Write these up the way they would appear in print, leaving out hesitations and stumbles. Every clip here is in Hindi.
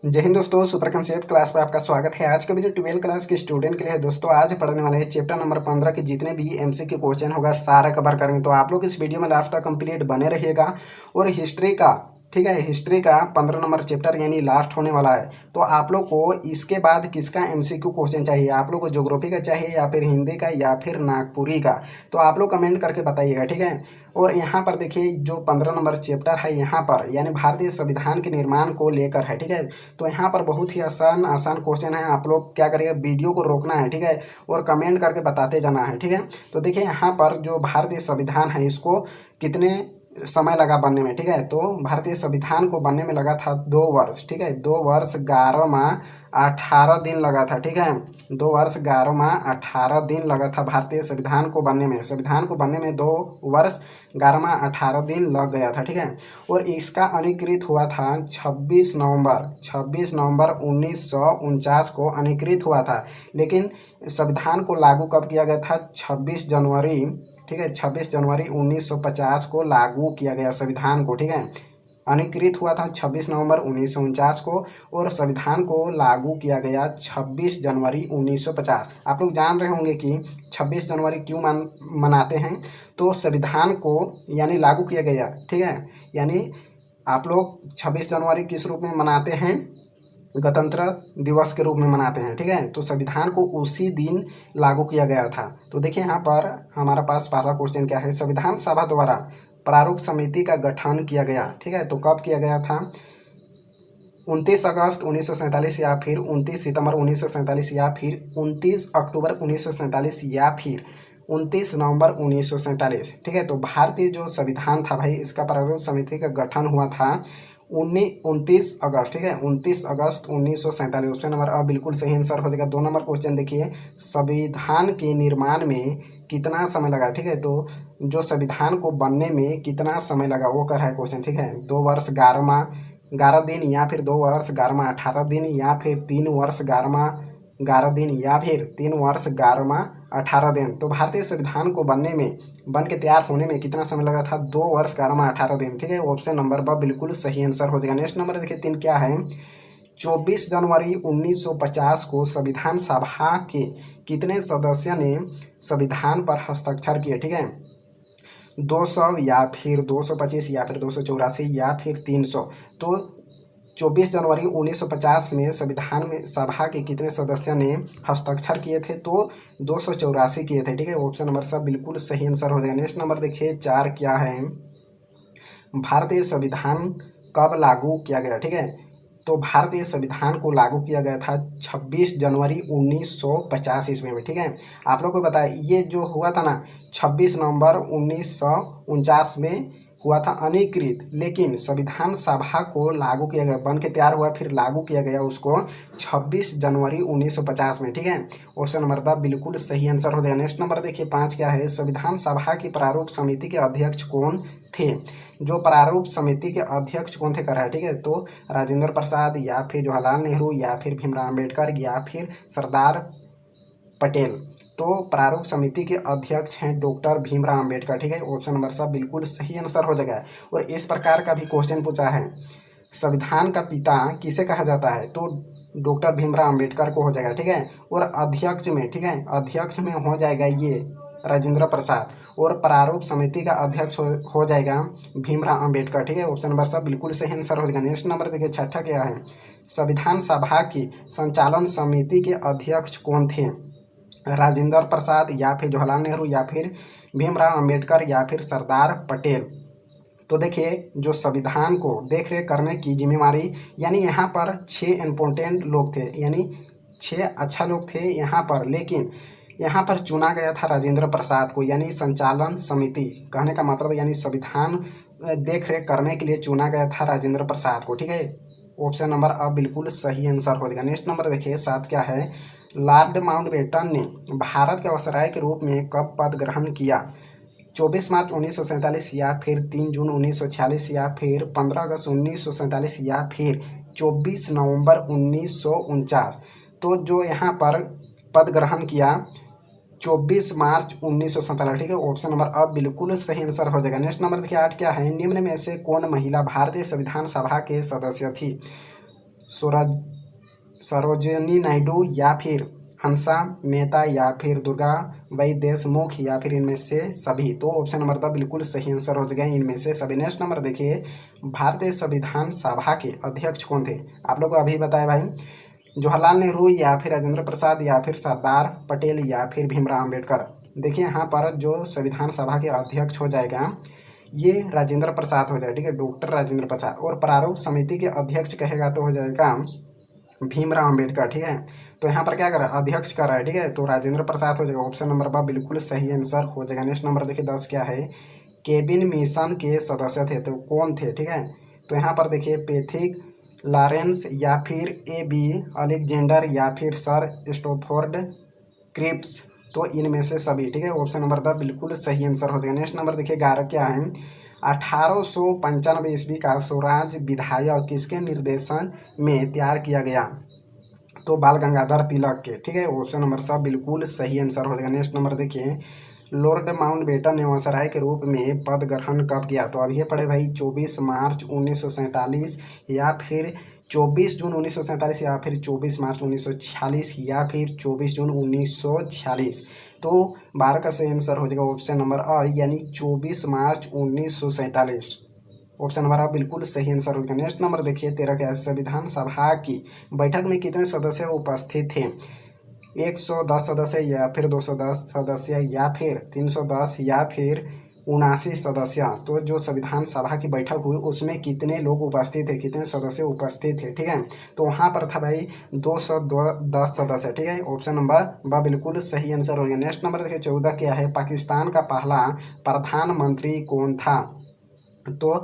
जय हिंद दोस्तों, सुपर कंसेप्ट क्लास पर आपका स्वागत है। आज का वीडियो 12 क्लास के स्टूडेंट के लिए है। दोस्तों आज पढ़ने वाले हैं चैप्टर नंबर 15 के जितने भी एमसीक्यू क्वेश्चन होगा सारा कवर करेंगे। तो आप लोग इस वीडियो में लास्ट तक कंप्लीट बने रहिएगा। और हिस्ट्री का, ठीक है, हिस्ट्री का 15 नंबर चैप्टर यानी लास्ट होने वाला है। तो आप लोग को इसके बाद किसका एमसीक्यू क्वेश्चन चाहिए? आप लोग को ज्योग्राफी का चाहिए या फिर हिंदी का या फिर नागपुरी का? तो आप लोग कमेंट करके बताइएगा, ठीक है। और यहाँ पर देखिए जो 15 नंबर चैप्टर है यहाँ पर यानी भारतीय संविधान के निर्माण को लेकर है, ठीक है। तो यहाँ पर बहुत ही आसान आसान क्वेश्चन है। आप लोग क्या करिए, वीडियो को रोकना है, ठीक है, और कमेंट करके बताते जाना है, ठीक है। तो देखिए यहाँ पर जो भारतीय संविधान है इसको कितने समय लगा बनने में, ठीक है। तो भारतीय संविधान को बनने में लगा था 2 वर्ष, ठीक है। 2 वर्ष 11 माह 18 दिन लगा था, ठीक है। 2 वर्ष 11 माह 18 दिन लगा था भारतीय संविधान को बनने में। संविधान को बनने में 2 वर्ष 11 माह 18 दिन लग गया था, ठीक है। और इसका अधिकृत हुआ था 26 नवंबर 1949 को अधिकृत हुआ था। लेकिन संविधान को लागू कब किया गया था? 26 जनवरी, ठीक है, 26 जनवरी 1950 को लागू किया गया संविधान को, ठीक है। अधिकृत हुआ था 26 नवंबर 1949 को और संविधान को लागू किया गया 26 जनवरी 1950। आप लोग जान रहे होंगे कि 26 जनवरी क्यों मनाते हैं। तो संविधान को यानी लागू किया गया, ठीक है। यानी आप लोग 26 जनवरी किस रूप में मनाते हैं? गणतंत्र दिवस के रूप में मनाते हैं, ठीक है। तो संविधान को उसी दिन लागू किया गया था। तो देखिए यहाँ पर हमारा पास पहला क्वेश्चन क्या है? संविधान सभा द्वारा प्रारूप समिति का गठन किया गया, ठीक है। तो कब किया गया था? 29 अगस्त 1947 या फिर 29 सितंबर 1947 या फिर 29 अक्टूबर 1947 या फिर 29 नवंबर 1947, ठीक है। तो भारतीय जो संविधान था भाई, इसका प्रारूप समिति का गठन हुआ था 29 अगस्त, ठीक है, 29 अगस्त 1947। ऑप्शन नंबर अब बिल्कुल सही आंसर हो जाएगा। 2 नंबर क्वेश्चन देखिए, संविधान के निर्माण में कितना समय लगा, ठीक है। तो जो संविधान को बनने में कितना समय लगा वो कर रहा है क्वेश्चन, ठीक है। 2 वर्ष 11 माह 11 दिन या फिर 2 वर्ष 11 माह 18 दिन या फिर 3 वर्ष 11 माह 11 दिन या फिर 3 वर्ष 11 माह 18 दिन। तो भारतीय संविधान को बनने में, बन के तैयार होने में कितना समय लगा था? 2 वर्ष 11 माह 18 दिन, ठीक है। ऑप्शन नंबर ब बिल्कुल सही आंसर हो जाएगा। नेक्स्ट नंबर देखिए 3 क्या है? 24 जनवरी 1950 को संविधान सभा के कितने सदस्य ने संविधान पर हस्ताक्षर किए, ठीक है। 200 या फिर 225 या फिर 284 या फिर 300। तो 24 जनवरी 1950 में संविधान में सभा के कितने सदस्य ने हस्ताक्षर किए थे? तो 284 किए थे, ठीक है। ऑप्शन नंबर सब बिल्कुल सही आंसर हो जाएगा। नेक्स्ट नंबर देखिए 4 क्या है? भारतीय संविधान कब लागू किया गया, ठीक है। तो भारतीय संविधान को लागू किया गया था 26 जनवरी 1950 ईस्वी में, ठीक है। आप लोग को बताया ये जो हुआ था ना 26 नवंबर 1949 में हुआ था अधिकृत, लेकिन संविधान सभा को लागू किया गया, बन के तैयार हुआ फिर लागू किया गया उसको 26 जनवरी 1950 में, ठीक है। ऑप्शन नंबर द बिल्कुल सही आंसर हो जाएगा। नेक्स्ट नंबर देखिए 5 क्या है? संविधान सभा की प्रारूप समिति के अध्यक्ष कौन थे? जो प्रारूप समिति के अध्यक्ष कौन थे कर रहा है, ठीक है। तो राजेंद्र प्रसाद या फिर जवाहरलाल नेहरू या फिर भीमराव अम्बेडकर या फिर सरदार पटेल। तो प्रारूप समिति के अध्यक्ष हैं डॉक्टर भीमराव अम्बेडकर, ठीक है। ऑप्शन नंबर सब बिल्कुल सही आंसर हो जाएगा। और इस प्रकार का भी क्वेश्चन पूछा है, संविधान का पिता किसे कहा जाता है? तो डॉक्टर भीमराव अम्बेडकर को हो जाएगा, ठीक है। और अध्यक्ष में, ठीक है, अध्यक्ष में हो जाएगा ये राजेंद्र प्रसाद। और प्रारूप समिति का अध्यक्ष हो जाएगा भीमराव अम्बेडकर, ठीक है। ऑप्शन नंबर सब बिल्कुल सही आंसर हो जाएगा। नेक्स्ट नंबर देखिए 6 क्या है? संविधान सभा की संचालन समिति के अध्यक्ष कौन थे? राजेंद्र प्रसाद या फिर जवाहरलाल नेहरू या फिर भीमराव अम्बेडकर या फिर सरदार पटेल। तो देखिए जो संविधान को देख रेख करने की जिम्मेवारी, यानी यहाँ पर 6 इम्पोर्टेंट लोग थे, यानी 6 अच्छा लोग थे यहाँ पर, लेकिन यहाँ पर चुना गया था राजेंद्र प्रसाद को, यानी संचालन समिति कहने का मतलब यानी संविधान देख रेख करने के लिए चुना गया था राजेंद्र प्रसाद को, ठीक है। ऑप्शन नंबर अब बिल्कुल सही आंसर हो जाएगा। नेक्स्ट नंबर देखिए 7 क्या है? लॉर्ड माउंटबेटन ने भारत के वायसराय के रूप में कब पद ग्रहण किया? 24 मार्च 1947 या फिर 3 जून 1946 या फिर 15 अगस्त 1947 या फिर 24 नवंबर 1949। तो जो यहाँ पर पद ग्रहण किया 24 मार्च 1947, ठीक है। ऑप्शन नंबर अब बिल्कुल सही आंसर हो जाएगा। नेक्स्ट नंबर देखिए 8 क्या है? निम्न में से कौन महिला भारतीय संविधान सभा के सदस्य थी? सरोजिनी नायडू या फिर हंसा मेहता या फिर दुर्गाबाई देशमुख या फिर इनमें से सभी। तो ऑप्शन नंबर था बिल्कुल सही आंसर हो जाएगा इनमें से सभी। नेक्स्ट नंबर देखिए, भारतीय संविधान सभा के अध्यक्ष कौन थे? आप लोग को अभी बताया भाई, जवाहरलाल नेहरू या फिर राजेंद्र प्रसाद या फिर सरदार पटेल या फिर भीमराव अम्बेडकर। देखिए यहाँ पर जो संविधान सभा के अध्यक्ष हो जाएगा ये राजेंद्र प्रसाद हो जाएगा, ठीक है, डॉक्टर राजेंद्र प्रसाद। और प्रारूप समिति के अध्यक्ष कहेगा तो हो जाएगा भीमराव अम्बेडकर, ठीक है। तो यहाँ पर क्या कर रहा है, अध्यक्ष कर रहा है, ठीक है, तो राजेंद्र प्रसाद हो जाएगा। ऑप्शन नंबर बा बिल्कुल सही आंसर हो जाएगा। नेक्स्ट नंबर देखिए 10 क्या है, केबिन मिशन के सदस्य थे तो कौन थे, ठीक है। तो यहाँ पर देखिए पैथिक लॉरेंस या फिर AB अलेक्जेंडर या फिर सर स्टोफोर्ड क्रिप्स। तो इनमें से सभी, ठीक है, ऑप्शन नंबर द बिल्कुल सही आंसर हो जाएगा। नेक्स्ट नंबर देखिए 11 क्या है, 1895 ईस्वी का स्वराज विधायक किसके निर्देशन में तैयार किया गया? तो बाल गंगाधर तिलक के, ठीक है, ऑप्शन नंबर सा बिल्कुल सही आंसर हो जाएगा। नेक्स्ट नंबर देखिए, लॉर्ड माउंटबेटन ने वायसराय के रूप में पद ग्रहण कब किया? तो अब ये पढ़े भाई 24 मार्च 1947 या फिर 24 जून 1947 या फिर 24 मार्च 1946 या फिर 24 जून 1946। तो 12 का सही आंसर हो जाएगा ऑप्शन नंबर अ यानी 24 मार्च 1947। ऑप्शन नंबर आ बिल्कुल सही आंसर होगा। नेक्स्ट नंबर देखिए 13 क्या है, संविधान सभा की बैठक में कितने सदस्य उपस्थित थे? 110 सदस्य या फिर 210 सदस्य या फिर 310 या फिर 79 सदस्य। तो जो संविधान सभा की बैठक हुई उसमें कितने लोग उपस्थित थे, कितने सदस्य उपस्थित थे, ठीक है। तो वहाँ पर था भाई 210 सदस्य, ठीक है, ऑप्शन नंबर ब बिल्कुल सही आंसर हो गया। नेक्स्ट नंबर देखिए 14 क्या है, पाकिस्तान का पहला प्रधानमंत्री कौन था? तो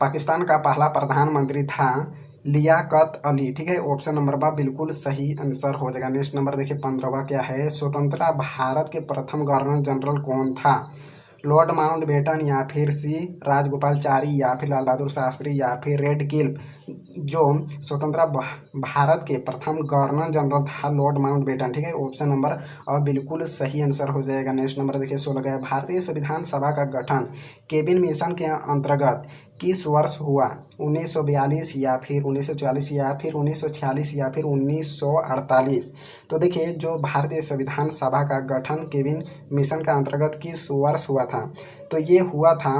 पाकिस्तान का पहला प्रधानमंत्री था लियाकत अली, ठीक है, ऑप्शन नंबर बा बिल्कुल सही आंसर हो जाएगा। नेक्स्ट नंबर देखिए 15वां क्या है, स्वतंत्र भारत के प्रथम गवर्नर जनरल कौन था? लॉर्ड माउंटबेटन या फिर सी राजगोपालचारी या फिर लाल बहादुर शास्त्री या फिर रेडक्लिफ। जो स्वतंत्र भारत के प्रथम गवर्नर जनरल था लॉर्ड माउंटबेटन, ठीक है, ऑप्शन नंबर अब बिल्कुल सही आंसर हो जाएगा। नेक्स्ट नंबर देखिए 16 है, भारतीय संविधान सभा का गठन केबिन मिशन के अंतर्गत किस वर्ष हुआ? 1942 या फिर 1944 या फिर 1946 या फिर 1948। तो देखिए जो भारतीय संविधान सभा का गठन केबिन मिशन का अंतर्गत किस वर्ष हुआ था? तो ये हुआ था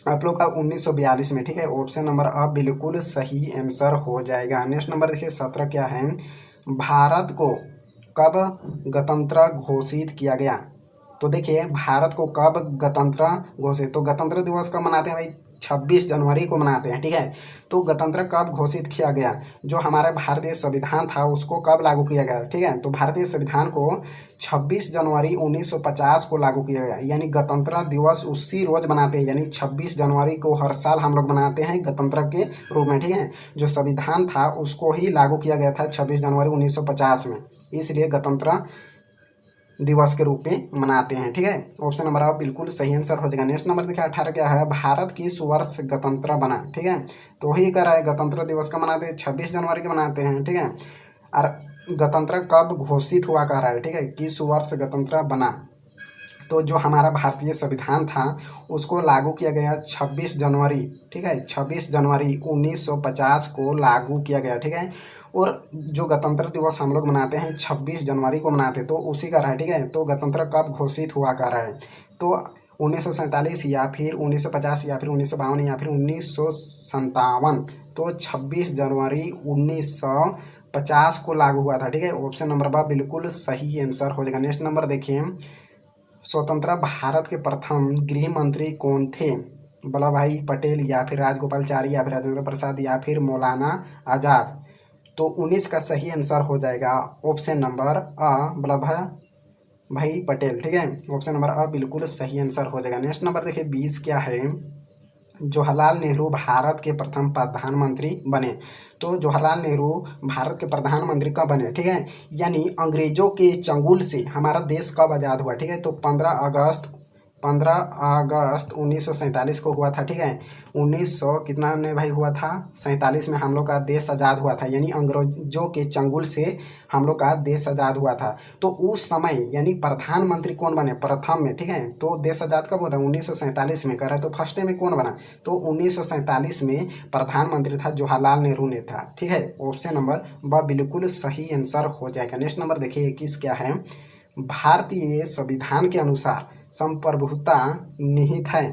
आप लोग का 1942 में, ठीक है, ऑप्शन नंबर अब बिल्कुल सही आंसर हो जाएगा। नेक्स्ट नंबर देखिए 17 क्या है, भारत को कब गणतंत्र घोषित किया गया? तो देखिए भारत को कब गणतंत्र घोषित, तो गणतंत्र दिवस कब मनाते हैं भाई? 26 जनवरी को मनाते हैं, ठीक है। तो गणतंत्र कब घोषित किया गया? जो हमारा भारतीय संविधान था उसको कब लागू किया गया, ठीक है। तो भारतीय संविधान को 26 जनवरी 1950 को लागू किया गया, यानी गणतंत्र दिवस उसी रोज मनाते हैं, यानी 26 जनवरी को हर साल हम लोग मनाते हैं गणतंत्र के रूप में, ठीक है। जो संविधान था उसको ही लागू किया गया था 26 जनवरी 1950 में, इसलिए गणतंत्र दिवस के रूप में मनाते हैं, ठीक है। ऑप्शन नंबर आप बिल्कुल सही आंसर हो जाएगा। नेक्स्ट नंबर देखिए 18 क्या है, भारत किस वर्ष गणतंत्र बना? ठीक है, तो वही कह रहा है गणतंत्र दिवस का मनाते हैं 26 जनवरी के मनाते हैं, ठीक है। और गणतंत्र कब घोषित हुआ कह रहा है, ठीक है, किस वर्ष गणतंत्र बना? तो जो हमारा भारतीय संविधान था उसको लागू किया गया 26 जनवरी, ठीक है, 26 जनवरी 1950 को लागू किया गया, ठीक है। और जो गणतंत्र दिवस हम लोग मनाते हैं 26 जनवरी को मनाते, तो उसी का रहा है, ठीक है। तो गणतंत्र कब घोषित हुआ कर रहा है? तो 1947 या फिर 1950 या फिर 1952 या फिर 1957। तो 26 जनवरी 1950 को लागू हुआ था, ठीक है। ऑप्शन नंबर बा बिल्कुल सही आंसर हो जाएगा। नेक्स्ट नंबर देखिए, स्वतंत्र भारत के प्रथम गृह मंत्री कौन थे? वल्लभ भाई पटेल या फिर राजगोपालचारी या फिर राजेंद्र प्रसाद या फिर मौलाना आज़ाद। तो 19 का सही आंसर हो जाएगा ऑप्शन नंबर अ वल्लभ भाई पटेल, ठीक है। ऑप्शन नंबर अ बिल्कुल सही आंसर हो जाएगा। नेक्स्ट नंबर देखिए 20 क्या है, जवाहरलाल नेहरू भारत के प्रथम प्रधानमंत्री बने। तो जवाहरलाल नेहरू भारत के प्रधानमंत्री कब बने, ठीक है, यानी अंग्रेजों के चंगुल से हमारा देश कब आज़ाद हुआ, ठीक है। तो 15 अगस्त 15 अगस्त 1947 को हुआ था। ठीक है, 1900 कितना में भाई हुआ था, 47 में हम लोग का देश आज़ाद हुआ था, यानी अंग्रेजों के चंगुल से हम लोग का देश आज़ाद हुआ था। तो उस समय यानी प्रधानमंत्री कौन बने प्रथम में। ठीक है, तो देश आज़ाद कब हुआ था, 1947 में कर रहा है, तो फर्स्ट में कौन बना, तो 1947 में प्रधानमंत्री था जवाहरलाल नेहरू ने था। ठीक है, ऑप्शन नंबर ब बिल्कुल सही आंसर हो जाएगा। नेक्स्ट नंबर देखिए 21 क्या है, भारतीय संविधान के अनुसार संप्रभुता निहित है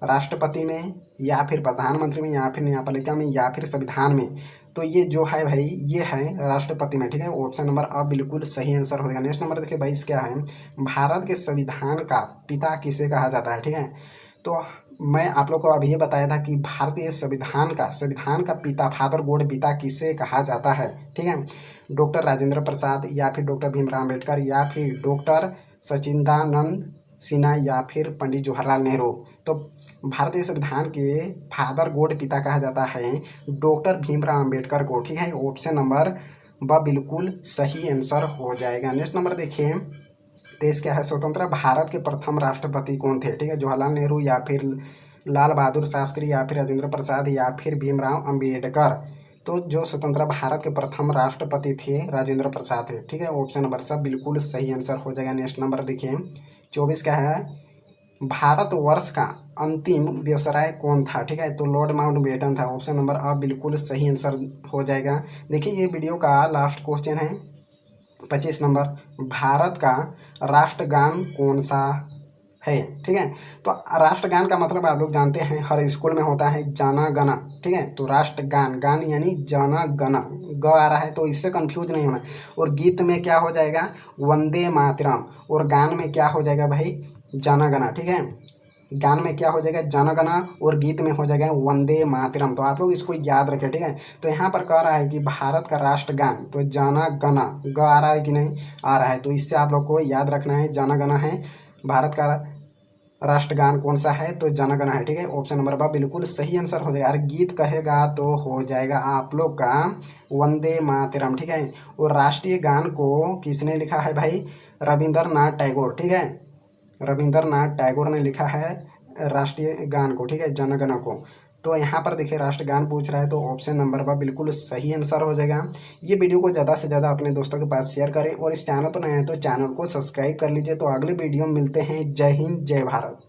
राष्ट्रपति में या फिर प्रधानमंत्री में या फिर न्यायपालिका में या फिर संविधान में। तो ये जो है भाई ये है राष्ट्रपति में। ठीक है, ऑप्शन नंबर अ बिल्कुल सही आंसर होगा। नेक्स्ट नंबर देखिए 22 क्या है, भारत के संविधान का पिता किसे कहा जाता है। ठीक है, तो मैं आप लोग को अभी ये बताया था कि भारतीय संविधान का पिता फादर गॉड पिता किसे कहा जाता है। ठीक है, डॉक्टर राजेंद्र प्रसाद या फिर डॉक्टर भीमराव अम्बेडकर या फिर डॉक्टर सचिदानंद सिन्हा या फिर पंडित जवाहरलाल नेहरू। तो भारतीय संविधान के फादर गॉड पिता कहा जाता है डॉक्टर भीमराव अम्बेडकर को। ठीक है, ऑप्शन नंबर ब बिल्कुल सही आंसर हो जाएगा। नेक्स्ट नंबर देखिए 23 क्या है, स्वतंत्र भारत के प्रथम राष्ट्रपति कौन थे। ठीक है, जवाहरलाल नेहरू या फिर लाल बहादुर शास्त्री या फिर राजेंद्र प्रसाद या फिर भीमराव अम्बेडकर। तो जो स्वतंत्र भारत के प्रथम राष्ट्रपति थे राजेंद्र प्रसाद थे। ठीक है, ऑप्शन नंबर सब बिल्कुल सही आंसर हो जाएगा। नेक्स्ट नंबर देखिए 24 क्या है, भारतवर्ष का अंतिम व्यवसाय कौन था। ठीक है, तो लॉर्ड माउंटबेटन था। ऑप्शन नंबर अ बिल्कुल सही आंसर हो जाएगा। देखिए ये वीडियो का लास्ट क्वेश्चन है 25 नंबर, भारत का राष्ट्रगान कौन सा है। ठीक है, तो राष्ट्रगान का मतलब आप लोग जानते हैं हर स्कूल में होता है जाना गना। ठीक है, तो राष्ट्रगान गान यानी जाना गना ग आ रहा है, तो इससे कंफ्यूज नहीं होना। और गीत में क्या हो जाएगा वंदे मातरम, और गान में क्या हो जाएगा भाई जाना गना। ठीक है, गान में क्या हो जाएगा जाना गना और गीत में हो जाएगा वंदे मातरम। तो आप लोग इसको याद रखें। ठीक है, तो यहाँ पर कह रहा है कि भारत का राष्ट्रगान, तो जाना गना ग आ रहा है कि नहीं आ रहा है, तो इससे आप लोग को याद रखना है जाना गना है भारत का राष्ट्रगान कौन सा है, तो जाना गना है। ठीक है, ऑप्शन नंबर बा बिल्कुल सही आंसर हो जाएगा। और गीत कहेगा तो हो जाएगा आप लोग का वंदे मातरम। ठीक है, और राष्ट्रीय गान को किसने लिखा है भाई, रविंद्रनाथ टैगोर। ठीक है, रविंद्रनाथ टैगोर ने लिखा है राष्ट्रीय गान को। ठीक है, जनगण को। तो यहाँ पर देखिए राष्ट्रगान पूछ रहा है, तो ऑप्शन नंबर पर बिल्कुल सही आंसर हो जाएगा। ये वीडियो को ज़्यादा से ज़्यादा अपने दोस्तों के पास शेयर करें और इस चैनल पर नए हैं तो चैनल को सब्सक्राइब कर लीजिए। तो अगले वीडियो में मिलते हैं। जय हिंद जय भारत।